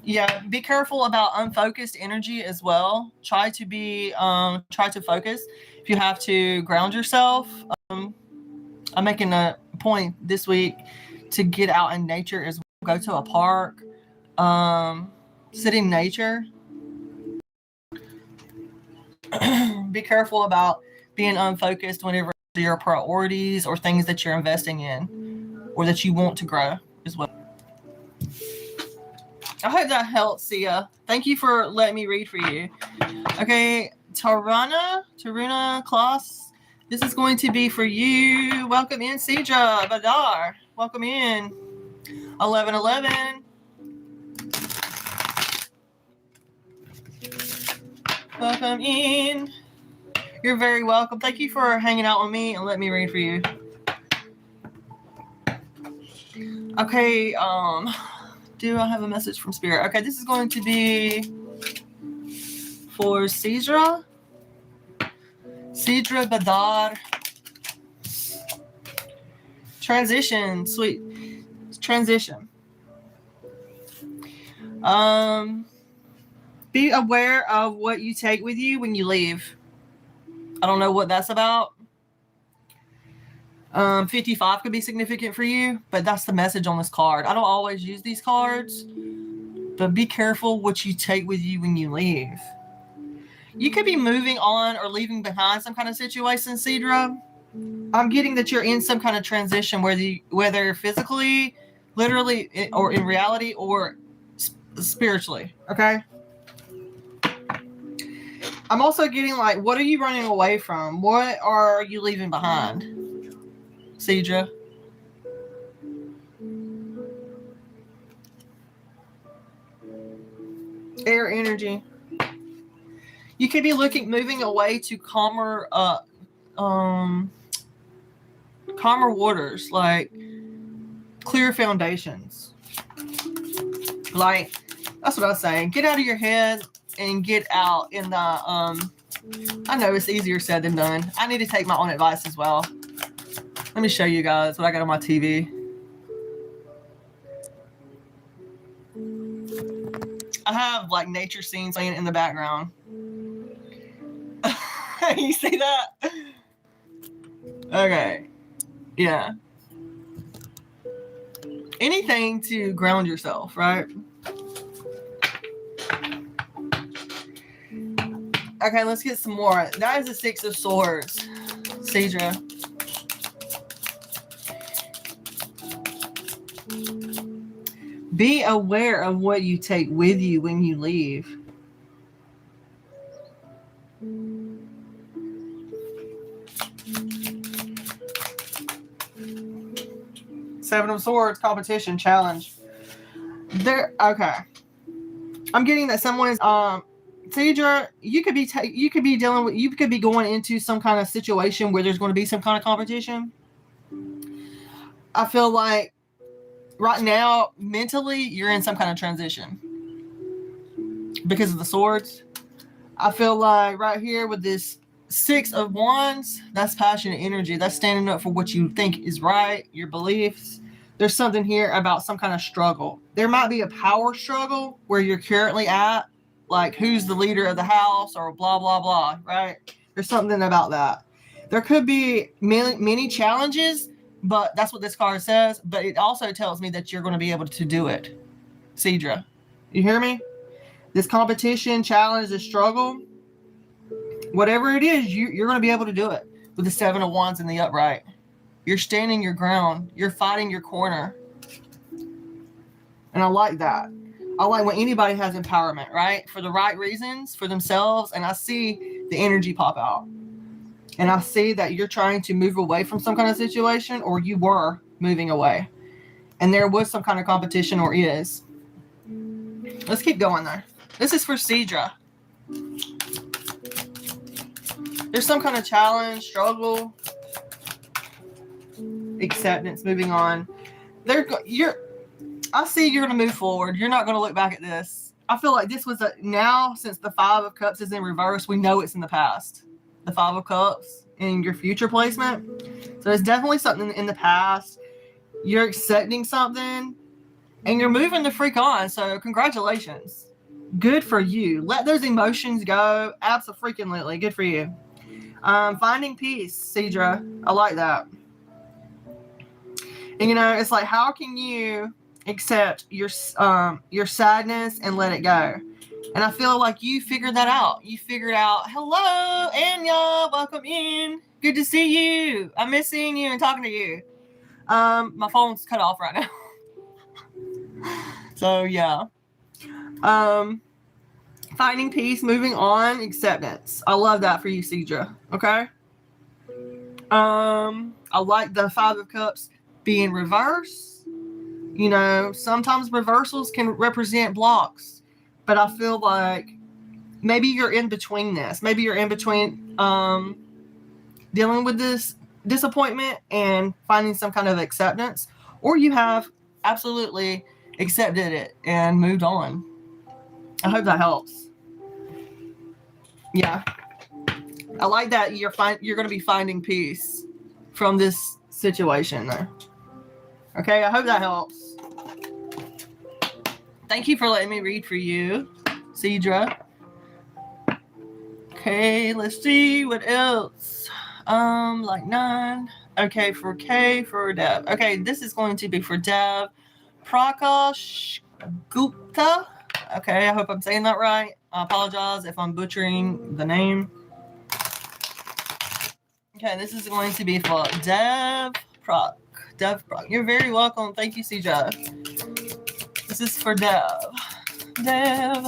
Yeah, be careful about unfocused energy as well. Try to focus. If you have to ground yourself, I'm making a point this week to get out in nature as well. Go to a park, sit in nature. Be careful about being unfocused whenever your priorities or things that you're investing in or that you want to grow as well. I hope that helps, Sia. Thank you for letting me read for you. Okay, Taruna Klaus, this is going to be for you. Welcome in, Sidra Badar. Welcome in. 1111. Welcome in. You're very welcome. Thank you for hanging out with me and let me read for you. Okay, do I have a message from Spirit? Okay, this is going to be for Sidra Badar. Transition, sweet. Transition. Be aware of what you take with you when you leave. I don't know what that's about. 55 could be significant for you, but that's the message on this card. I don't always use these cards, but be careful what you take with you when you leave. You could be moving on or leaving behind some kind of situation, Sidra. I'm getting that you're in some kind of transition, whether physically, literally, or in reality, or spiritually. Okay. I'm also getting like, what are you running away from? What are you leaving behind, Sidra? Air energy. You could be moving away to calmer waters, like clear foundations. Like, that's what I was saying. Get out of your head and get out in the, I know it's easier said than done. I need to take my own advice as well. Let me show you guys what I got on my TV. I have like nature scenes playing in the background. You see that? Okay. Yeah. Anything to ground yourself, right? Okay, let's get some more. That is the Six of Swords, Sidra. Be aware of what you take with you when you leave. Seven of Swords, competition, challenge. Okay. I'm getting that someone is Sidra, you could be going into some kind of situation where there's going to be some kind of competition. I feel like right now, mentally, you're in some kind of transition because of the swords. I feel like right here with this Six of Wands, that's passionate energy. That's standing up for what you think is right, your beliefs. There's something here about some kind of struggle. There might be a power struggle where you're currently at, like who's the leader of the house or blah, blah, blah, right? There's something about that. There could be many challenges, but that's what this card says. But it also tells me that you're going to be able to do it, Sidra. You hear me? This competition, challenge, this struggle, whatever it is, you're going to be able to do it with the Seven of Wands in the upright. You're standing your ground. You're fighting your corner. And I like that. I like when anybody has empowerment, right? For the right reasons, for themselves. And I see the energy pop out. And I see that you're trying to move away from some kind of situation, or you were moving away. And there was some kind of competition, or is. Let's keep going there. This is for Sidra. There's some kind of challenge, struggle, acceptance, moving on. I see you're going to move forward. You're not going to look back at this. I feel like this was now, since the Five of Cups is in reverse, we know it's in the past. The Five of Cups in your future placement. So it's definitely something in the past. You're accepting something and you're moving the freak on. So congratulations. Good for you. Let those emotions go. Abso-freaking-lutely. Good for you. Finding peace, Sidra. I like that. And it's like, how can you accept your sadness and let it go? And I feel like you figured that out. You figured out, hello, Anya, welcome in. Good to see you. I miss seeing you and talking to you. My phone's cut off right now. So yeah. Finding peace, moving on, acceptance. I love that for you, Cedra. Okay. I like the Five of Cups being reversed. You know, sometimes reversals can represent blocks, but I feel like maybe you're in between this. Maybe you're in between dealing with this disappointment and finding some kind of acceptance, or you have absolutely accepted it and moved on. I hope that helps. Yeah. I like that you're going to be finding peace from this situation there. Okay, I hope that helps. Thank you for letting me read for you, Cedra. Okay, let's see what else. Like 9. Okay, for K for Dev. Okay, this is going to be for Dev. Prakash Gupta. Okay, I hope I'm saying that right. I apologize if I'm butchering the name. Okay, this is going to be for Dev Proc. Dev Proc. You're very welcome. Thank you, CJ. This is for Dev. Dev.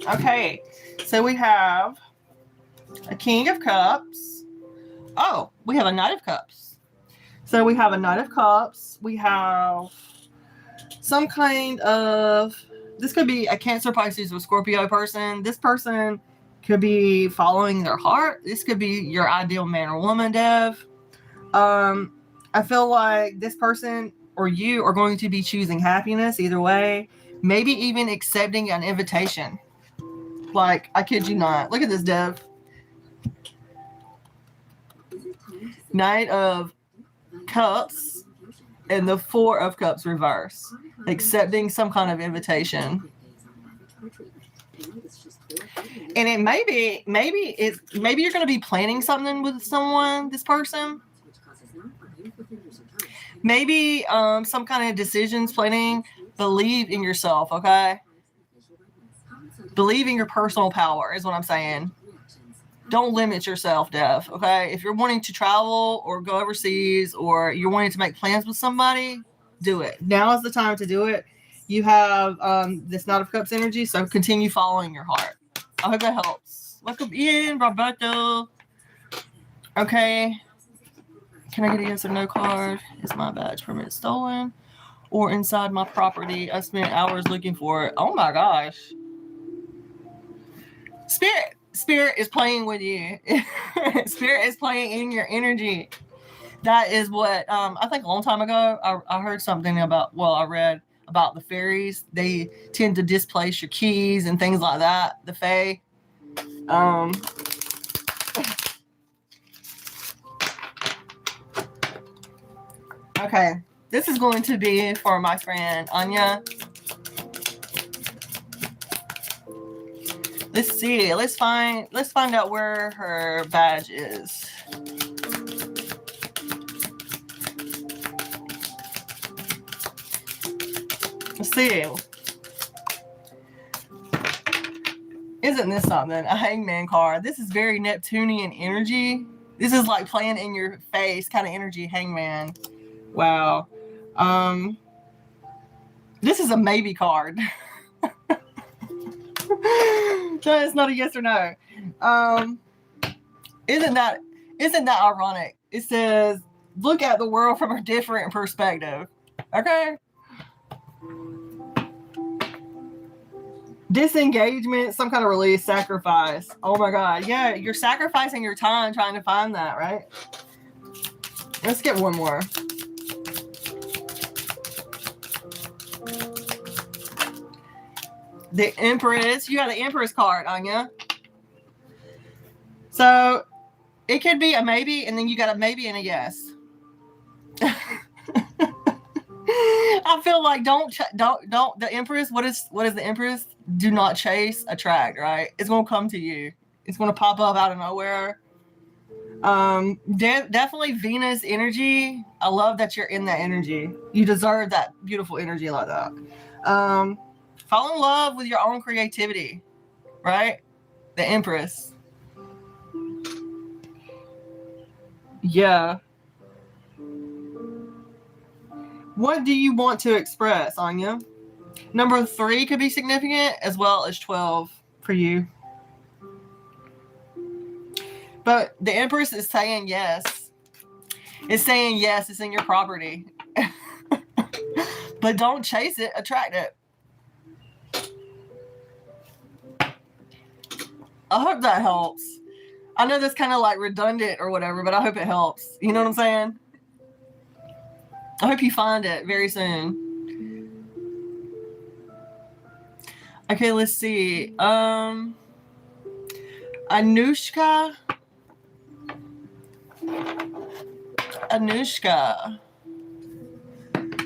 Okay, so we have a King of Cups. Oh, we have a Knight of Cups. So we have a Knight of Cups. We have some kind of, this could be a Cancer, Pisces, or Scorpio person. This person could be following their heart. This could be your ideal man or woman, Dev. I feel like this person or you are going to be choosing happiness either way. Maybe even accepting an invitation. Like, I kid you not. Look at this, Dev. Knight of Cups and the Four of Cups reverse. Accepting some kind of invitation. And it maybe you're going to be planning something with someone, this person. Maybe some kind of decisions, planning. Believe in yourself, okay? Believe in your personal power is what I'm saying. Don't limit yourself, Dev, okay? If you're wanting to travel or go overseas or you're wanting to make plans with somebody, do it. Now is the time to do it. You have this Knight of Cups energy, so continue following your heart. I hope that helps. Welcome in, Roberto. Okay. Can I get a yes or no card? Is my badge permit stolen or inside my property? I spent hours looking for it. Oh my gosh. Spirit is playing with you. Spirit is playing in your energy. That is what I think a long time ago I heard something about, well, I read about the fairies. They tend to displace your keys and things like that. The fae. Okay, this is going to be for my friend Anya. Let's see. Let's find out where her badge is. Let's see. Isn't this something? A Hangman card. This is very Neptunian energy. This is like playing in your face kind of energy, Hangman. Wow. This is a maybe card. So it's not a yes or no. Isn't that ironic? It says, look at the world from a different perspective. Okay. Disengagement, some kind of release, sacrifice. Oh my God. Yeah, you're sacrificing your time trying to find that, right? Let's get one more. The Empress. You got the Empress card, Anya. So it could be a maybe, and then you got a maybe and a yes. I feel like don't the Empress. What is the Empress? Do not chase, attract. Right? It's gonna come to you. It's gonna pop up out of nowhere. Definitely Venus energy. I love that you're in that energy. You deserve that beautiful energy like that. Fall in love with your own creativity, right? The Empress. Yeah. What do you want to express, Anya? Number 3 could be significant, as well as 12 for you. But the Empress is saying yes. It's saying yes, it's in your property. But don't chase it, attract it. I hope that helps. I know that's kind of like redundant or whatever, but I hope it helps. You know what I'm saying? I hope you find it very soon. Okay, let's see. Anushka.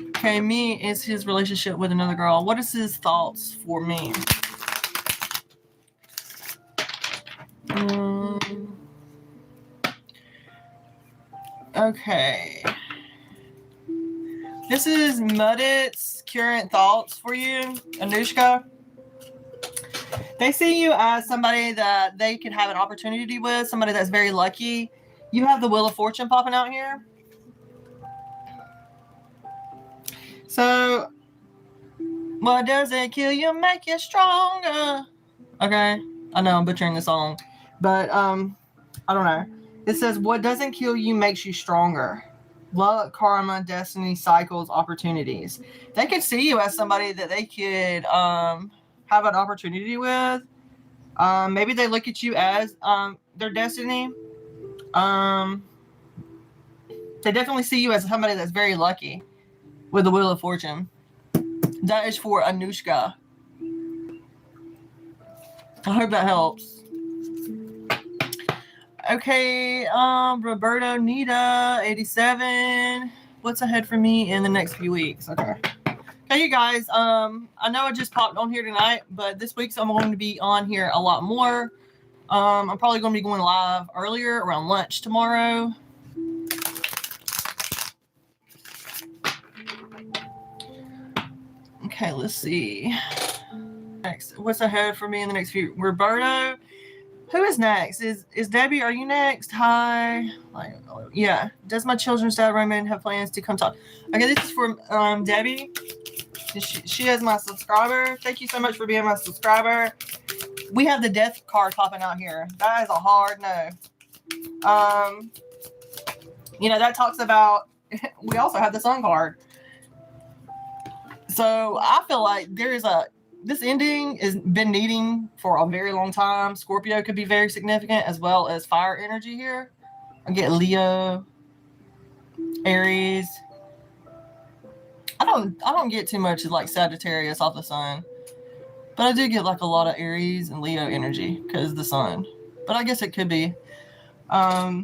Okay, me is his relationship with another girl. What is his thoughts for me? Okay. This is Muddit's current thoughts for you, Anushka. They see you as somebody that they could have an opportunity with, somebody that's very lucky. You have the Wheel of Fortune popping out here. So, what doesn't kill you make you stronger? Okay, I know I'm butchering the song, but I don't know. It says, what doesn't kill you makes you stronger. Luck, karma, destiny, cycles, opportunities. They could see you as somebody that they could have an opportunity with. Maybe they look at you as their destiny. They definitely see you as somebody that's very lucky with the Wheel of Fortune. That is for Anushka. I hope that helps. Okay, Roberto Nita, 87. What's ahead for me in the next few weeks? Okay. Okay, you guys, I know I just popped on here tonight, but this week's I'm going to be on here a lot more. I'm probably going to be going live earlier around lunch tomorrow. Okay, let's see. Next, what's ahead for me in the next few? Roberto, who is next? Is Debbie? Are you next? Hi. Yeah. Does my children's dad Raymond have plans to come talk? Okay, this is for Debbie. She is my subscriber. Thank you so much for being my subscriber. We have the death card popping out here. That is a hard no. You know, that talks about, we also have the sun card. So I feel like this ending has been needing for a very long time. Scorpio could be very significant, as well as fire energy here. I get Leo, Aries. I don't get too much like Sagittarius off the sun, but I do get like a lot of Aries and Leo energy because of the sun. But I guess it could be. I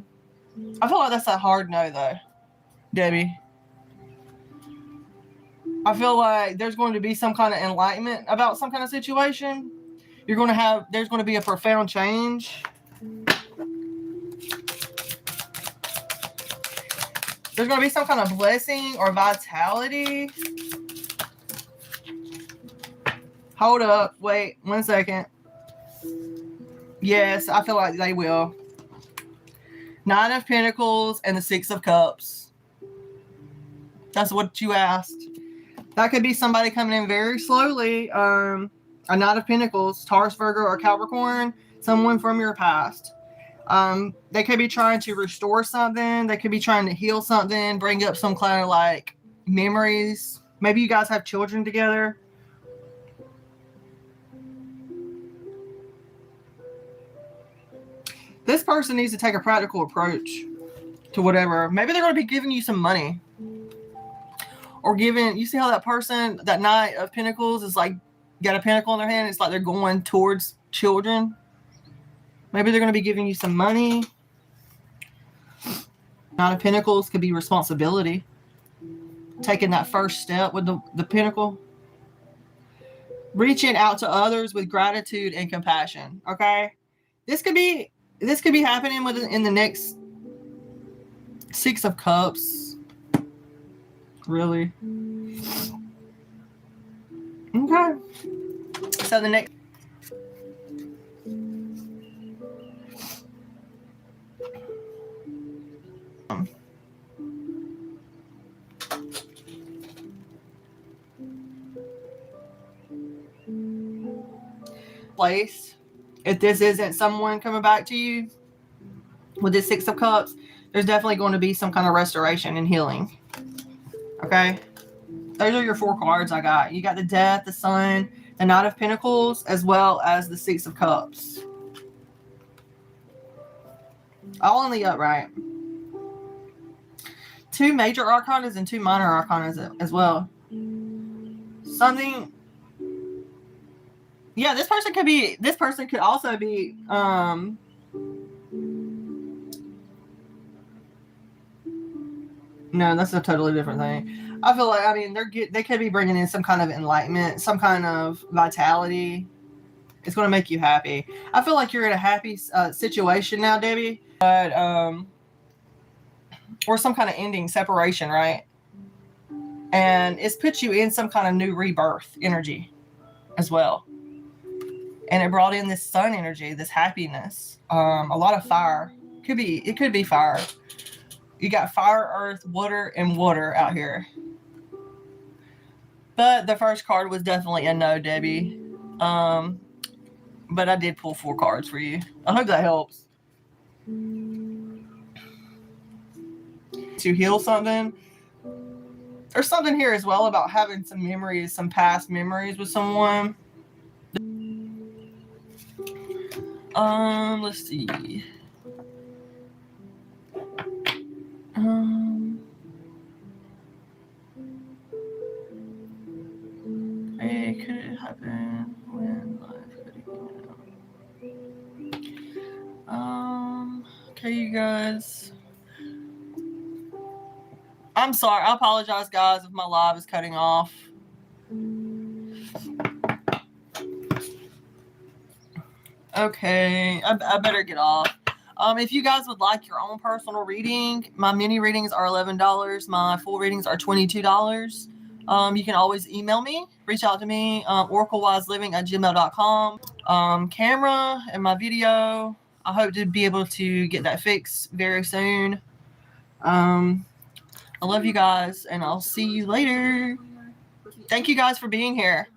feel like that's a hard no though, Debbie. I feel like there's going to be some kind of enlightenment about some kind of situation. There's going to be a profound change. There's going to be some kind of blessing or vitality. Hold up. Wait 1 second. Yes, I feel like they will. 9 of Pentacles and the 6 of Cups. That's what you asked. That could be somebody coming in very slowly. A 9 of Pentacles, Taurus, Virgo, or Capricorn. Someone from your past. They could be trying to restore something. They could be trying to heal something. Bring up some kind of like memories. Maybe you guys have children together. This person needs to take a practical approach to whatever. Maybe they're going to be giving you some money. Or you see how that person, that Knight of Pentacles is like, got a pentacle in their hand. It's like they're going towards children. Maybe they're going to be giving you some money. Knight of Pentacles could be responsibility. Taking that first step with the pentacle. Reaching out to others with gratitude and compassion. Okay? This could be happening in the next 6 of Cups. Really? Okay. So the next. place, if this isn't someone coming back to you with this Six of Cups, there's definitely going to be some kind of restoration and healing. Okay? Those are your 4 cards I got. You got the Death, the Sun, the Knight of Pentacles, as well as the Six of Cups. All in the upright. 2 major arcanas and 2 minor arcanas as well. Something. Yeah, this person could also be, no, that's a totally different thing. I feel like, I mean, they could be bringing in some kind of enlightenment, some kind of vitality. It's going to make you happy. I feel like you're in a happy situation now, Debbie. But, or some kind of ending, separation, right? And it's put you in some kind of new rebirth energy as well. And it brought in this sun energy, this happiness, a lot of fire. It could be fire. You got fire, earth, water, and water out here. But the first card was definitely a no, Debbie. But I did pull 4 cards for you. I hope that helps. To heal something. There's something here as well about having some memories, some past memories with someone. Let's see. Hey, could it happen when life could okay, you guys. I'm sorry. I apologize, guys, if my live is cutting off. Okay, I better get off. If you guys would like your own personal reading, my mini readings are $11. My full readings are $22. You can always email me, reach out to me, OracleWiseLiving@gmail.com. Camera and my video, I hope to be able to get that fixed very soon. I love you guys, and I'll see you later. Thank you guys for being here.